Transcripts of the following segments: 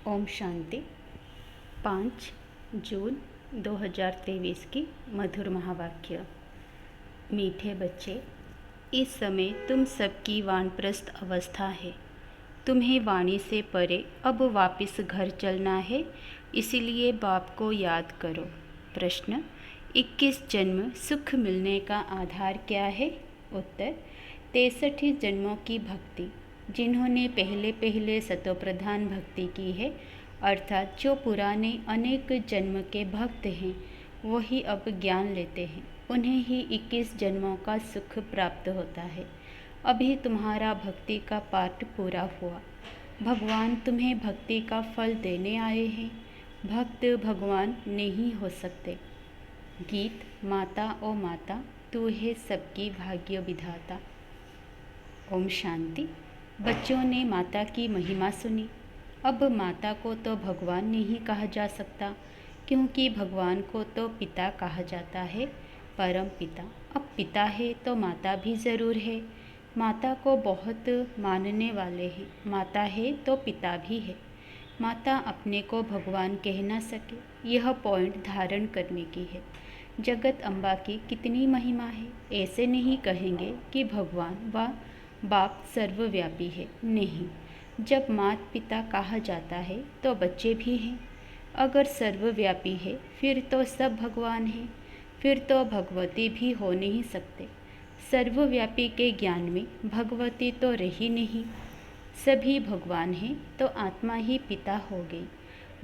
ओम शांति। 5 जून 2023 की मधुर महावाक्य। मीठे बच्चे, इस समय तुम सबकी वानप्रस्थ अवस्था है। तुम्हें वाणी से परे अब वापस घर चलना है, इसीलिए बाप को याद करो। प्रश्न: 21 जन्म सुख मिलने का आधार क्या है? उत्तर: 63 जन्मों की भक्ति। जिन्होंने पहले पहले सतोप्रधान भक्ति की है, अर्थात जो पुराने अनेक जन्म के भक्त हैं, वही अब ज्ञान लेते हैं। उन्हें ही 21 जन्मों का सुख प्राप्त होता है। अभी तुम्हारा भक्ति का पाठ पूरा हुआ। भगवान तुम्हें भक्ति का फल देने आए हैं। भक्त भगवान नहीं हो सकते। गीत: माता ओ माता, तू है सबकी भाग्य विधाता। ओम शांति। बच्चों ने माता की महिमा सुनी। अब माता को तो भगवान नहीं कहा जा सकता, क्योंकि भगवान को तो पिता कहा जाता है, परम पिता। अब पिता है तो माता भी ज़रूर है। माता को बहुत मानने वाले हैं। माता है तो पिता भी है। माता अपने को भगवान कह न सके, यह पॉइंट धारण करने की है। जगत अम्बा की कितनी महिमा है। ऐसे नहीं कहेंगे कि भगवान व बाप सर्वव्यापी है। नहीं, जब माता पिता कहा जाता है तो बच्चे भी हैं। अगर सर्वव्यापी है फिर तो सब भगवान हैं, फिर तो भगवती भी हो नहीं सकते। सर्वव्यापी के ज्ञान में भगवती तो रही नहीं। सभी भगवान हैं तो आत्मा ही पिता हो गई,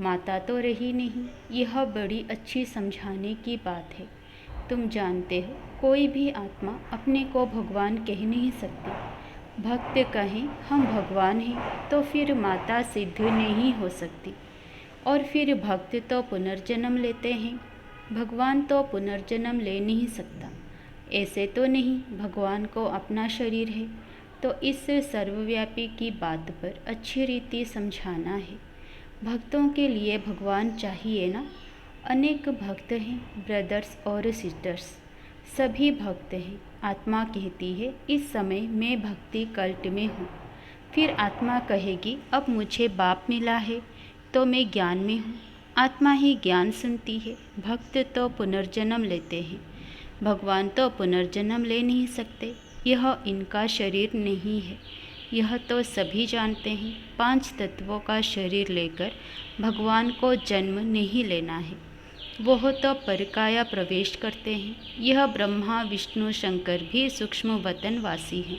माता तो रही नहीं। यह बड़ी अच्छी समझाने की बात है। तुम जानते हो, कोई भी आत्मा अपने को भगवान कह नहीं सकती। भक्त कहें हम भगवान हैं तो फिर माता सिद्ध नहीं हो सकती। और फिर भक्त तो पुनर्जन्म लेते हैं। भगवान तो पुनर्जन्म ले नहीं सकता। ऐसे तो नहीं, भगवान को अपना शरीर है। तो इस सर्वव्यापी की बात पर अच्छी रीति समझाना है। भक्तों के लिए भगवान चाहिए ना। अनेक भक्त हैं, ब्रदर्स और सिस्टर्स, सभी भक्त हैं। आत्मा कहती है इस समय मैं भक्ति कल्ट में हूँ। फिर आत्मा कहेगी अब मुझे बाप मिला है तो मैं ज्ञान में हूँ। आत्मा ही ज्ञान सुनती है। भक्त तो पुनर्जन्म लेते हैं। भगवान तो पुनर्जन्म ले नहीं सकते, यह इनका शरीर नहीं है। यह तो सभी जानते हैं। 5 तत्वों का शरीर लेकर भगवान को जन्म नहीं लेना है। वह तो परकाया प्रवेश करते हैं। यह ब्रह्मा विष्णु शंकर भी सूक्ष्म वतन वासी हैं।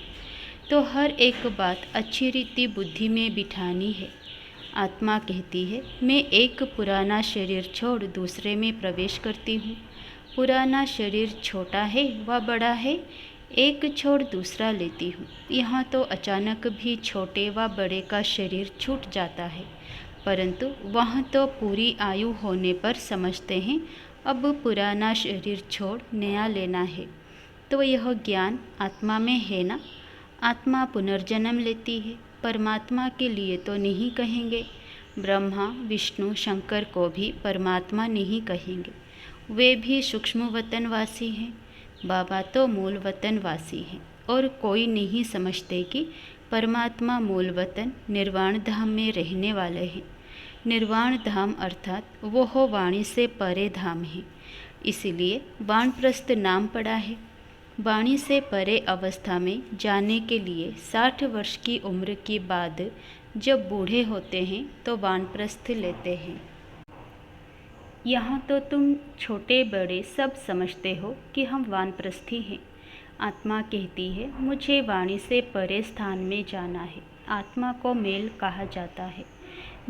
तो हर एक बात अच्छी रीति बुद्धि में बिठानी है। आत्मा कहती है मैं एक पुराना शरीर छोड़ दूसरे में प्रवेश करती हूँ। पुराना शरीर छोटा है व बड़ा है, एक छोड़ दूसरा लेती हूँ। यहाँ तो अचानक भी छोटे व बड़े का शरीर छूट जाता है, परंतु वह तो पूरी आयु होने पर समझते हैं अब पुराना शरीर छोड़ नया लेना है। तो यह ज्ञान आत्मा में है ना। आत्मा पुनर्जन्म लेती है। परमात्मा के लिए तो नहीं कहेंगे। ब्रह्मा विष्णु शंकर को भी परमात्मा नहीं कहेंगे, वे भी सूक्ष्म वतनवासी हैं। बाबा तो मूल वतनवासी हैं। और कोई नहीं समझते कि परमात्मा मूल वतन निर्वाण धाम में रहने वाले हैं। निर्वाण धाम अर्थात वह वाणी से परे धाम है, इसलिए वानप्रस्थ नाम पड़ा है। वाणी से परे अवस्था में जाने के लिए 60 वर्ष की उम्र के बाद जब बूढ़े होते हैं तो वानप्रस्थ लेते हैं। यहाँ तो तुम छोटे बड़े सब समझते हो कि हम वानप्रस्थी हैं। आत्मा कहती है मुझे वाणी से परे स्थान में जाना है। आत्मा को मेल कहा जाता है।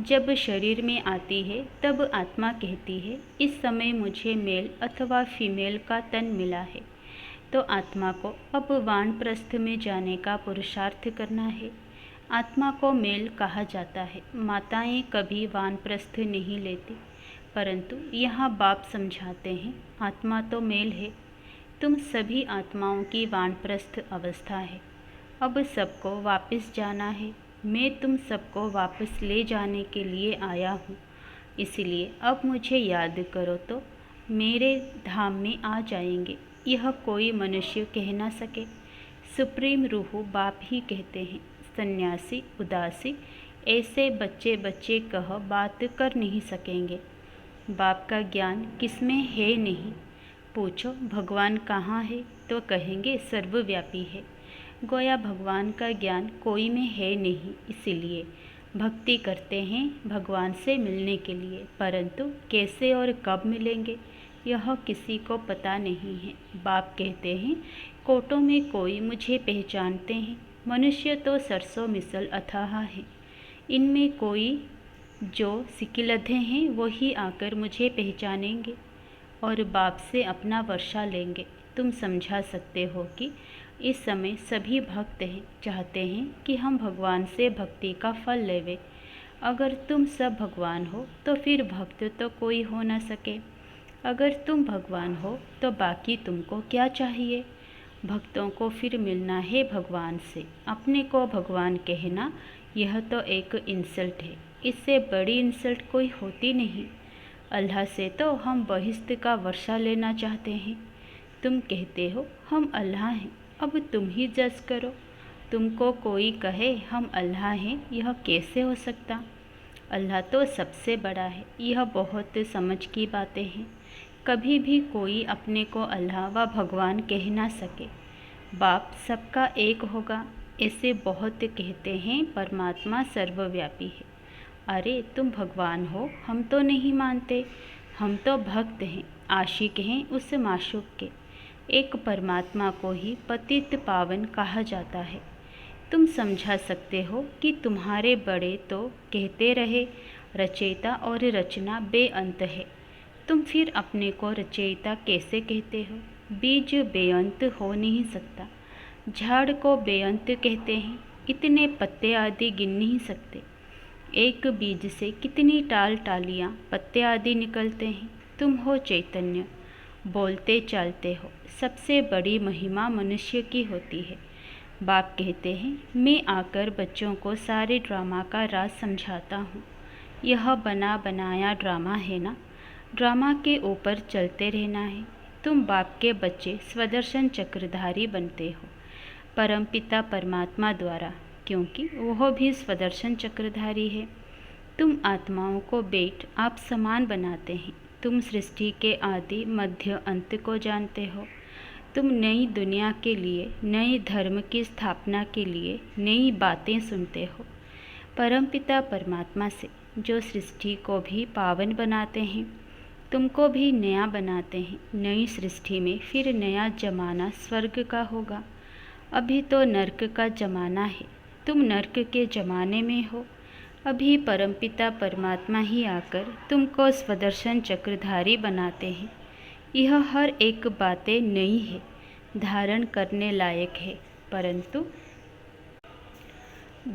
जब शरीर में आती है तब आत्मा कहती है इस समय मुझे मेल अथवा फीमेल का तन मिला है। तो आत्मा को अब वानप्रस्थ में जाने का पुरुषार्थ करना है। आत्मा को मेल कहा जाता है। माताएं कभी वानप्रस्थ नहीं लेती, परंतु यहाँ बाप समझाते हैं आत्मा तो मेल है। तुम सभी आत्माओं की वानप्रस्थ अवस्था है। अब सबको वापस जाना है। मैं तुम सबको वापस ले जाने के लिए आया हूँ, इसलिए अब मुझे याद करो तो मेरे धाम में आ जाएंगे। यह कोई मनुष्य कह ना सके। सुप्रीम रूह बाप ही कहते हैं। सन्यासी उदासी ऐसे बच्चे बच्चे कह बात कर नहीं सकेंगे। बाप का ज्ञान किसमें है नहीं। पूछो भगवान कहाँ है तो कहेंगे सर्वव्यापी है। गोया भगवान का ज्ञान कोई में है नहीं, इसीलिए भक्ति करते हैं भगवान से मिलने के लिए, परंतु कैसे और कब मिलेंगे यह किसी को पता नहीं है। बाप कहते हैं कोटों में कोई मुझे पहचानते हैं। मनुष्य तो सरसों मिसल अथाह है, इनमें कोई जो सिकिलधे हैं वही आकर मुझे पहचानेंगे और बाप से अपना वर्षा लेंगे। तुम समझा सकते हो कि इस समय सभी भक्त हैं, चाहते हैं कि हम भगवान से भक्ति का फल लेवे। अगर तुम सब भगवान हो तो फिर भक्त तो कोई हो न सके। अगर तुम भगवान हो तो बाकी तुमको क्या चाहिए। भक्तों को फिर मिलना है भगवान से। अपने को भगवान कहना यह तो एक इंसल्ट है, इससे बड़ी इंसल्ट कोई होती नहीं। अल्लाह से तो हम बहिश्त का वर्षा लेना चाहते हैं। तुम कहते हो हम अल्लाह हैं, अब तुम ही जज करो। तुमको कोई कहे हम अल्लाह हैं, यह कैसे हो सकता। अल्लाह तो सबसे बड़ा है। यह बहुत समझ की बातें हैं। कभी भी कोई अपने को अल्लाह व भगवान कह ना सके। बाप सबका एक होगा, ऐसे बहुत कहते हैं परमात्मा सर्वव्यापी है। अरे तुम भगवान हो, हम तो नहीं मानते। हम तो भक्त हैं, आशिक हैं उस माशूक के। एक परमात्मा को ही पतित पावन कहा जाता है। तुम समझा सकते हो कि तुम्हारे बड़े तो कहते रहे रचयिता और रचना बेअंत है। तुम फिर अपने को रचयिता कैसे कहते हो। बीज बेअंत हो नहीं सकता। झाड़ को बेअंत कहते हैं, इतने पत्ते आदि गिन नहीं सकते। एक बीज से कितनी टाल टालियाँ पत्ते आदि निकलते हैं। तुम हो चैतन्य, बोलते चालते हो। सबसे बड़ी महिमा मनुष्य की होती है। बाप कहते हैं मैं आकर बच्चों को सारे ड्रामा का राज समझाता हूँ। यह बना बनाया ड्रामा है ना, ड्रामा के ऊपर चलते रहना है। तुम बाप के बच्चे स्वदर्शन चक्रधारी बनते हो परमपिता परमात्मा द्वारा, क्योंकि वह भी स्वदर्शन चक्रधारी है। तुम आत्माओं को बेट आप समान बनाते हैं। तुम सृष्टि के आदि मध्य अंत को जानते हो। तुम नई दुनिया के लिए, नए धर्म की स्थापना के लिए नई बातें सुनते हो परमपिता परमात्मा से, जो सृष्टि को भी पावन बनाते हैं, तुमको भी नया बनाते हैं। नई सृष्टि में फिर नया जमाना स्वर्ग का होगा। अभी तो नर्क का जमाना है, तुम नर्क के जमाने में हो। अभी परमपिता परमात्मा ही आकर तुमको स्वदर्शन चक्रधारी बनाते हैं। यह हर एक बातें नई है, धारण करने लायक है, परंतु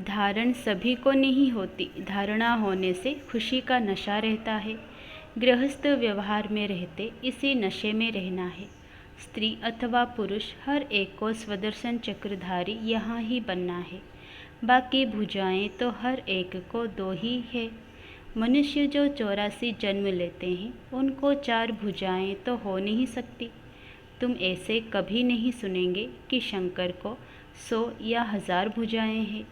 धारण सभी को नहीं होती। धारणा होने से खुशी का नशा रहता है। गृहस्थ व्यवहार में रहते इसी नशे में रहना है। स्त्री अथवा पुरुष हर एक को स्वदर्शन चक्रधारी यहाँ ही बनना है। बाकी भुजाएं तो हर एक को दो ही है। मनुष्य जो 84 जन्म लेते हैं उनको 4 भुजाएं तो हो नहीं सकती। तुम ऐसे कभी नहीं सुनेंगे कि शंकर को 100 या 1000 भुजाएं हैं।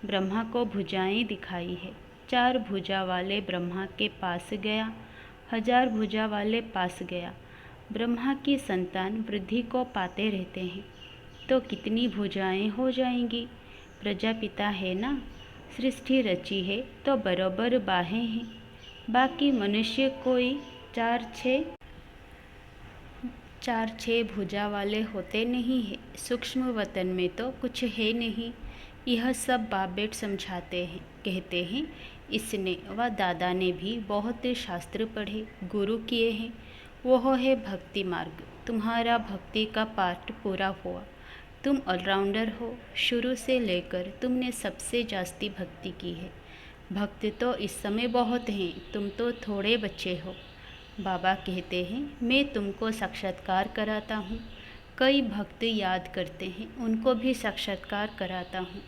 ब्रह्मा को भुजाएं दिखाई है। 4 भुजा वाले ब्रह्मा के पास गया, 1000 भुजा वाले पास गया। ब्रह्मा की संतान वृद्धि को पाते रहते हैं, तो कितनी भुजाएं हो जाएंगी। प्रजापिता है ना, सृष्टि रची है तो बराबर बाहें हैं। बाकी मनुष्य कोई 4-6 भुजा वाले होते नहीं है। सूक्ष्म वतन में तो कुछ है नहीं। यह सब बाप बेट समझाते हैं, कहते हैं इसने व दादा ने भी बहुत शास्त्र पढ़े, गुरु किए हैं। वह है भक्ति मार्ग। तुम्हारा भक्ति का पाठ पूरा हुआ। तुम ऑलराउंडर हो। शुरू से लेकर तुमने सबसे जास्ती भक्ति की है। भक्त तो इस समय बहुत हैं, तुम तो थोड़े बच्चे हो। बाबा कहते हैं मैं तुमको साक्षात्कार कराता हूँ। कई भक्त याद करते हैं, उनको भी साक्षात्कार कराता हूँ।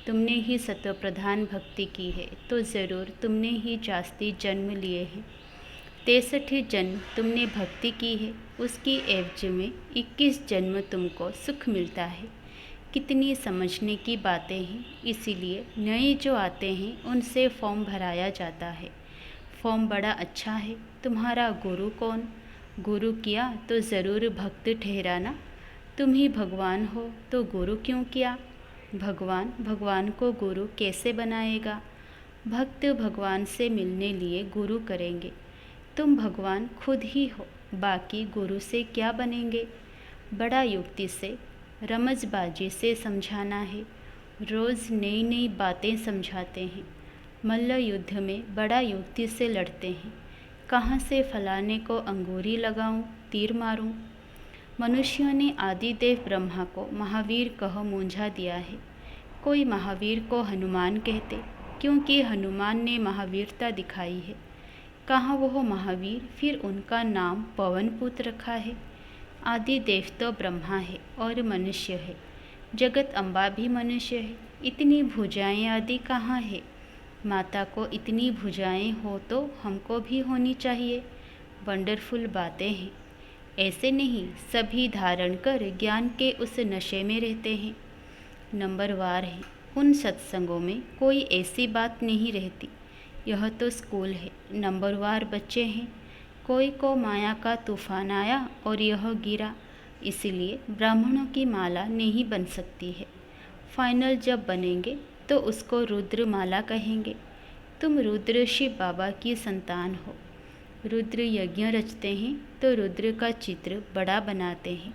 तुमने ही सत्व प्रधान भक्ति की है तो ज़रूर तुमने ही जास्ती जन्म लिए हैं। 63 जन्म तुमने भक्ति की है, उसकी एवज में 21 जन्म तुमको सुख मिलता है। कितनी समझने की बातें हैं, इसीलिए नए जो आते हैं उनसे फॉर्म भराया जाता है। फॉर्म बड़ा अच्छा है। तुम्हारा गुरु कौन? गुरु किया तो ज़रूर भक्त ठहराना। तुम ही भगवान हो तो गुरु क्यों किया? भगवान भगवान को गुरु कैसे बनाएगा? भक्त भगवान से मिलने लिए गुरु करेंगे। तुम भगवान खुद ही हो, बाकी गुरु से क्या बनेंगे? बड़ा युक्ति से, रमजबाजी से समझाना है। रोज़ नई नई बातें समझाते हैं। मल्ल युद्ध में बड़ा युक्ति से लड़ते हैं। कहाँ से फलाने को अंगूरी लगाऊं, तीर मारूं? मनुष्यों ने आदिदेव ब्रह्मा को महावीर कह मूंझा दिया है। कोई महावीर को हनुमान कहते, क्योंकि हनुमान ने महावीरता दिखाई है। कहाँ वो महावीर, फिर उनका नाम पवनपुत रखा है। आदिदेव तो ब्रह्मा है और मनुष्य है। जगत अम्बा भी मनुष्य है। इतनी भुजाएं आदि कहाँ है? माता को इतनी भुजाएं हो तो हमको भी होनी चाहिए। वंडरफुल बातें हैं। ऐसे नहीं, सभी धारण कर ज्ञान के उस नशे में रहते हैं। नंबरवार है। उन सत्संगों में कोई ऐसी बात नहीं रहती। यह तो स्कूल है। नंबरवार बच्चे हैं। कोई को माया का तूफान आया और यह गिरा, इसलिए ब्राह्मणों की माला नहीं बन सकती है। फाइनल जब बनेंगे तो उसको रुद्र माला कहेंगे। तुम रुद्र शिव बाबा की संतान हो। रुद्र यज्ञ रचते हैं तो रुद्र का चित्र बड़ा बनाते हैं।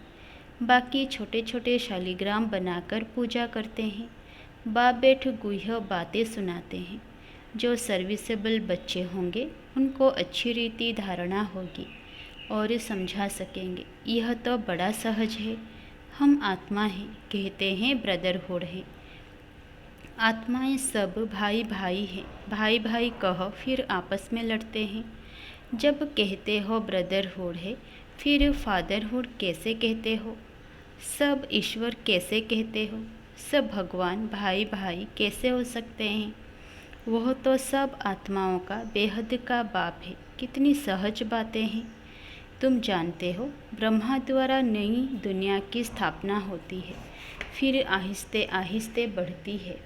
बाकी छोटे छोटे शालिग्राम बनाकर पूजा करते हैं। बाप बेट गुह्य बातें सुनाते हैं। जो सर्विसेबल बच्चे होंगे उनको अच्छी रीति धारणा होगी और समझा सकेंगे। यह तो बड़ा सहज है। हम आत्मा हैं, कहते हैं ब्रदरहुड है। आत्माएं सब भाई भाई हैं। भाई भाई कह फिर आपस में लड़ते हैं। जब कहते हो ब्रदरहुड है, फिर फादरहुड कैसे कहते हो? सब ईश्वर कैसे कहते हो? सब भगवान भाई भाई कैसे हो सकते हैं? वह तो सब आत्माओं का बेहद का बाप है। कितनी सहज बातें हैं। तुम जानते हो, ब्रह्मा द्वारा नई दुनिया की स्थापना होती है, फिर आहिस्ते आहिस्ते बढ़ती है।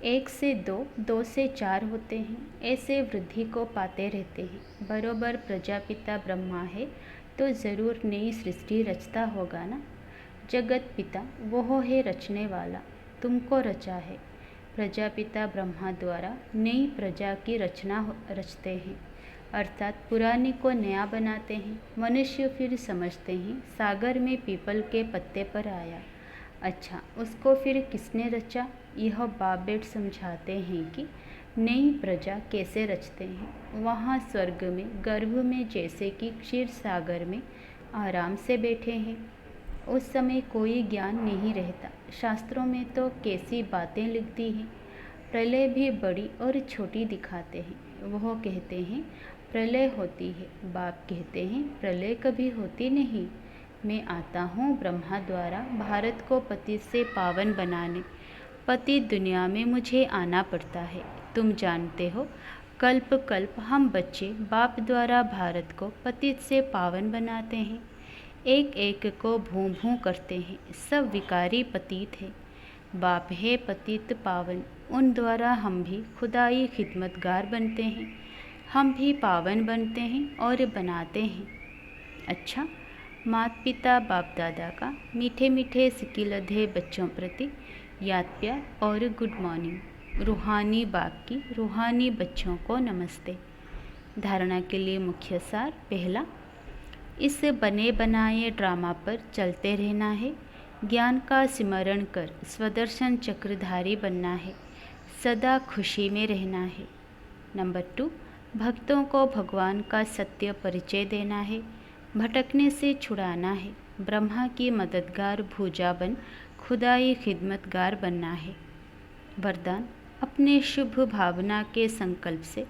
1 से 2, 2 से 4 होते हैं। ऐसे वृद्धि को पाते रहते हैं। बरोबर प्रजापिता ब्रह्मा है तो ज़रूर नई सृष्टि रचता होगा ना। जगत पिता वो है रचने वाला, तुमको रचा है। प्रजापिता ब्रह्मा द्वारा नई प्रजा की रचना रचते हैं, अर्थात पुराने को नया बनाते हैं। मनुष्य फिर समझते हैं सागर में पीपल के पत्ते पर आया। अच्छा, उसको फिर किसने रचा? यह बाप बेट समझाते हैं कि नई प्रजा कैसे रचते हैं। वहाँ स्वर्ग में गर्भ में जैसे कि क्षीर सागर में आराम से बैठे हैं। उस समय कोई ज्ञान नहीं रहता। शास्त्रों में तो कैसी बातें लिख दी हैं। प्रलय भी बड़ी और छोटी दिखाते हैं। वह कहते हैं प्रलय होती है, बाप कहते हैं प्रलय कभी होती नहीं। मैं आता हूँ ब्रह्मा द्वारा भारत को पतित से पावन बनाने। पतित दुनिया में मुझे आना पड़ता है। तुम जानते हो, कल्प कल्प हम बच्चे बाप द्वारा भारत को पतित से पावन बनाते हैं। एक एक को भूं भूं करते हैं। सब विकारी पतित है। बाप है पतित पावन, उन द्वारा हम भी खुदाई खिदमतगार बनते हैं। हम भी पावन बनते हैं और बनाते हैं। अच्छा, माता पिता बाप दादा का मीठे मीठे सिकिलधे बच्चों प्रति याद प्यार और गुड मॉर्निंग। रूहानी बाप की रूहानी बच्चों को नमस्ते। धारणा के लिए मुख्य सार। पहला, इस बने बनाए ड्रामा पर चलते रहना है। ज्ञान का स्मरण कर स्वदर्शन चक्रधारी बनना है। सदा खुशी में रहना है। नंबर 2, भक्तों को भगवान का सत्य परिचय देना है। भटकने से छुड़ाना है। ब्रह्मा की मददगार भुजा बन खुदाई खिदमतगार बनना है। वरदान, अपने शुभ भावना के संकल्प से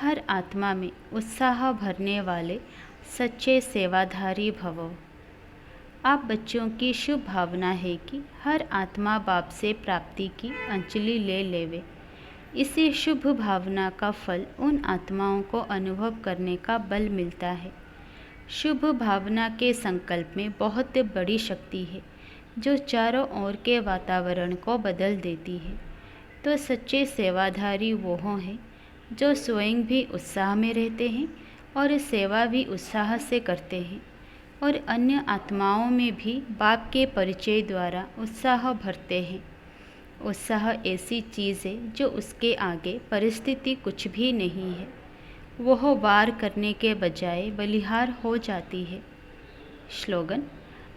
हर आत्मा में उत्साह भरने वाले सच्चे सेवाधारी भवो। आप बच्चों की शुभ भावना है कि हर आत्मा बाप से प्राप्ति की अंजलि ले लेवे। इसी शुभ भावना का फल उन आत्माओं को अनुभव करने का बल मिलता है। शुभ भावना के संकल्प में बहुत बड़ी शक्ति है। जो चारों ओर के वातावरण को बदल देती है। तो सच्चे सेवाधारी वो हैं जो स्वयं भी उत्साह में रहते हैं और सेवा भी उत्साह से करते हैं और अन्य आत्माओं में भी बाप के परिचय द्वारा उत्साह भरते हैं। उत्साह ऐसी चीज़ है जो उसके आगे परिस्थिति कुछ भी नहीं है। वह वार करने के बजाय बलिहार हो जाती है। स्लोगन: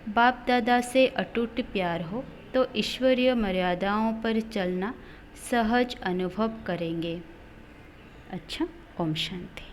बाप दादा से अटूट प्यार हो तो ईश्वरीय मर्यादाओं पर चलना सहज अनुभव करेंगे। अच्छा, ओम शांति।